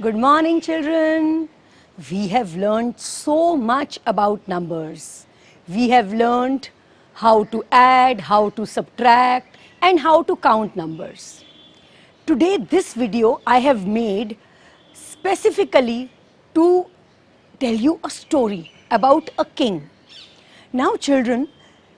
Good morning, children. We have learned so much about numbers. We have learned how to add, how to subtract, and how to count numbers. Today, this video I have made specifically to tell you a story about a king. Now, children,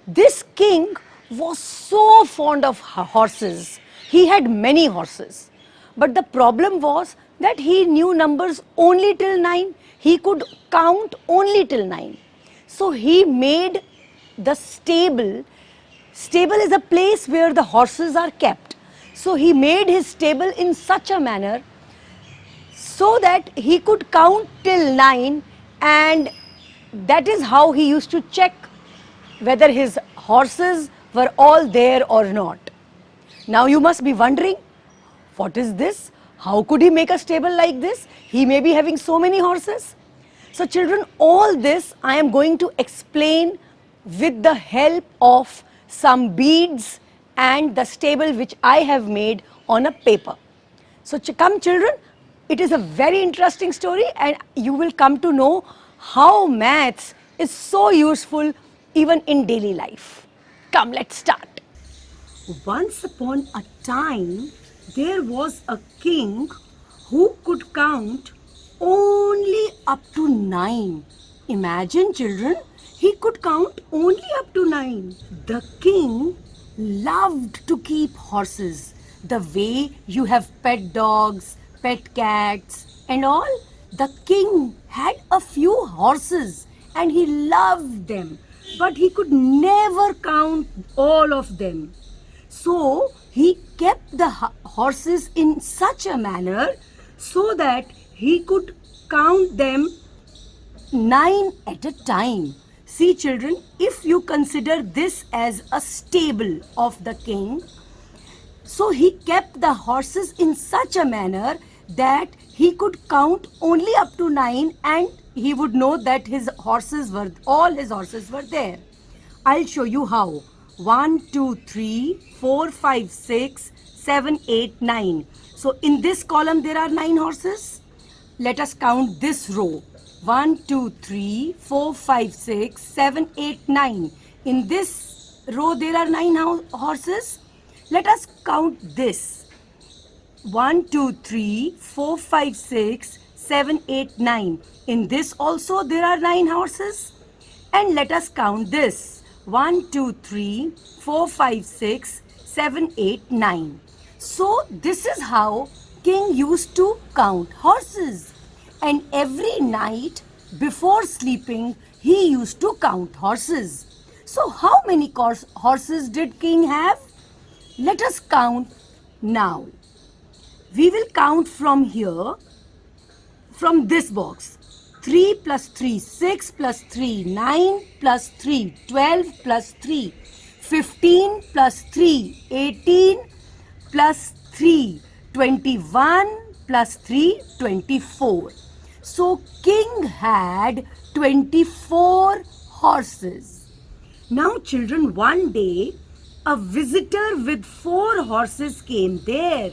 this king was so fond of horses. He had many horses. But the problem was that he knew numbers only till 9. He could count only till 9. So he made the stable. Stable is a place where the horses are kept. So he made his stable in such a manner so that he could count till 9, and that is how he used to check whether his horses were all there or not. Now you must be wondering, what is this? How could he make a stable like this? He may be having so many horses. So children, all this I am going to explain with the help of some beads and the stable which I have made on a paper. So come children, it is a very interesting story and you will come to know how maths is so useful even in daily life. Come, let's start. Once upon a time, there was a king who could count only up to 9. Imagine children, he could count only up to 9. The king loved to keep horses. The way you have pet dogs, pet cats and all. The king had a few horses and he loved them. But he could never count all of them. So he kept the horses in such a manner so that he could count them 9 at a time. See children, if you consider this as a stable of the king, so he kept the horses in such a manner that he could count only up to 9 and he would know that all his horses were there. I'll show you how. 1, 2, 3, 4, 5, 6, 7, 8, 9. So in this column there are 9 horses. Let us count this row. 1, 2, 3, 4, 5, 6, 7, 8, 9. In this row there are 9 horses. Let us count this. 1, 2, 3, 4, 5, 6, 7, 8, 9. In this also there are 9 horses. And let us count this. 1, 2, 3, 4, 5, 6, 7, 8, 9. So this is how king used to count horses. And every night before sleeping, he used to count horses. So how many horses did king have? Let us count now. We will count from here, from this box. 3 plus 3, 6 plus 3, 9 plus 3, 12 plus 3, 15 plus 3, 18 plus 3, 21 plus 3, 24. So king had 24 horses. Now children, one day a visitor with 4 horses came there.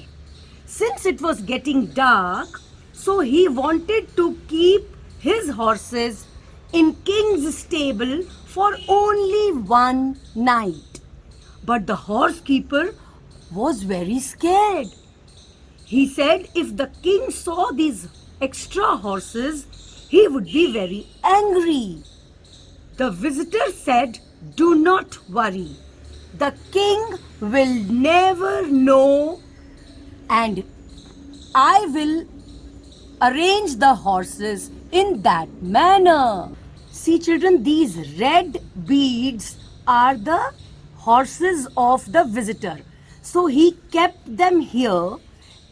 Since it was getting dark, so he wanted to keep his horses in king's stable for only one night. But the horse keeper was very scared. He said if the king saw these extra horses, he would be very angry. The visitor said, "Do not worry. The king will never know and I will arrange the horses in that manner." See children, these red beads are the horses of the visitor. So he kept them here,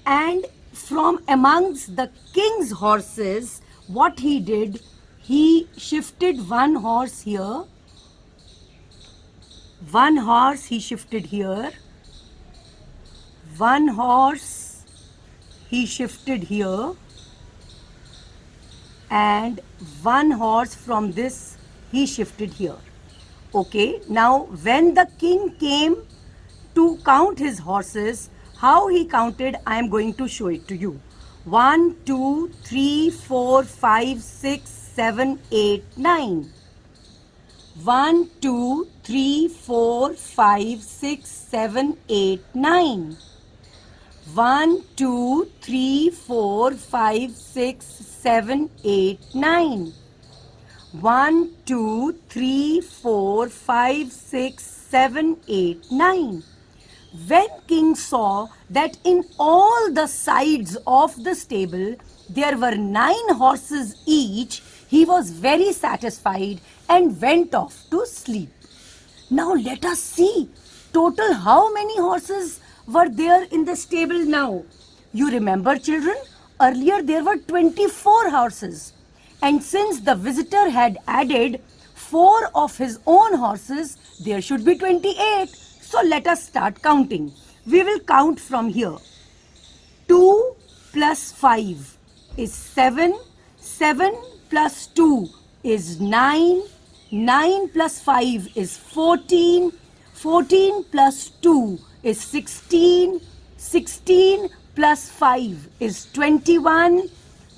and from amongst the king's horses, what he did, he shifted one horse here, one horse he shifted here, one horse he shifted here, and one horse from this he shifted here. Okay, now when the king came to count his horses, how he counted, I am going to show it to you. 1, 2, 3, 4, 5, 6, 7, 8, 9. 1, 2, 3, 4, 5, 6, 7, 8, 9. 1, 2, 3, 4, 5, 6, 7, 8, 9. 1, 2, 3, 4, 5, 6, 7, 8, 9. When king saw that in all the sides of the stable there were 9 horses each, he was very satisfied and went off to sleep. Now let us see total how many horses were there in the stable now. You remember, children, earlier there were 24 horses, and since the visitor had added 4 of his own horses, there should be 28. So let us start counting. We will count from here. 2 plus 5 is 7. 7 plus 2 is 9. 9 plus 5 is 14. 14 plus 2 is 16. 16 plus 5 is 21.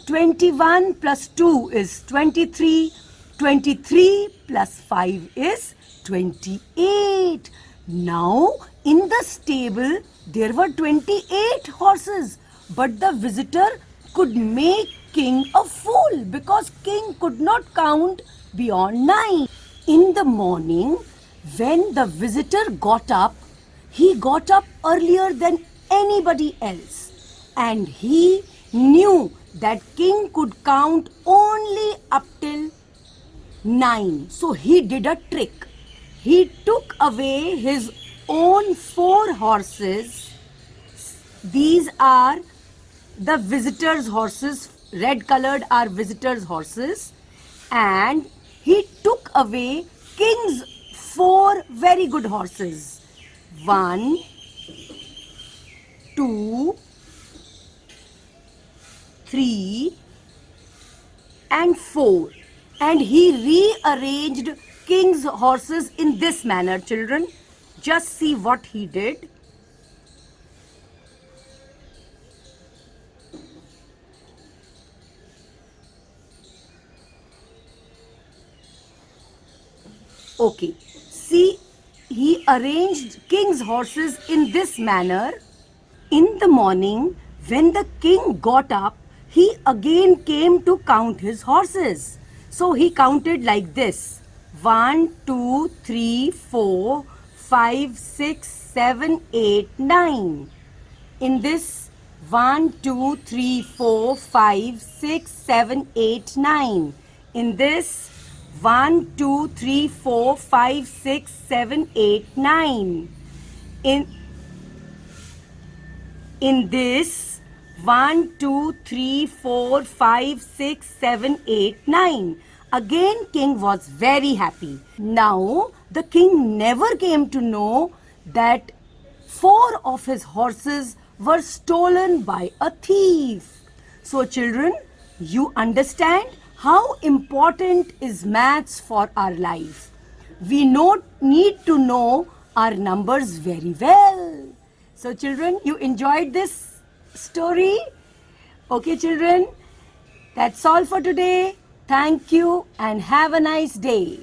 21 plus 2 is 23. 23 plus 5 is 28. Now, in the stable, there were 28 horses, but the visitor could make king a fool because king could not count beyond 9. In the morning, when the visitor got up, he got up earlier than anybody else, and he knew that king could count only up till 9. So he did a trick. He took away his own 4 horses. These are the visitors' horses. Red colored are visitors' horses. And he took away king's 4 very good horses. 1, 2, 3, and 4. And he rearranged king's horses in this manner, children. Just see what he did. Okay, see, he arranged king's horses in this manner. In the morning, when the king got up, he again came to count his horses. So he counted like this: 1, 2, 3, 4, 5, 6, 7, 8, 9. In this 1, 2, 3, 4, 5, 6, 7, 8, 9. In this 1, 2, 3, 4, 5, 6, 7, 8, 9. In this 1, 2, 3, 4, 5, 6, 7, 8, 9. Again, king was very happy. Now, the king never came to know that 4 of his horses were stolen by a thief. So, children, you understand how important is maths for our life. We need to know our numbers very well. So, children, you enjoyed this story? Okay, children, that's all for today. Thank you and have a nice day.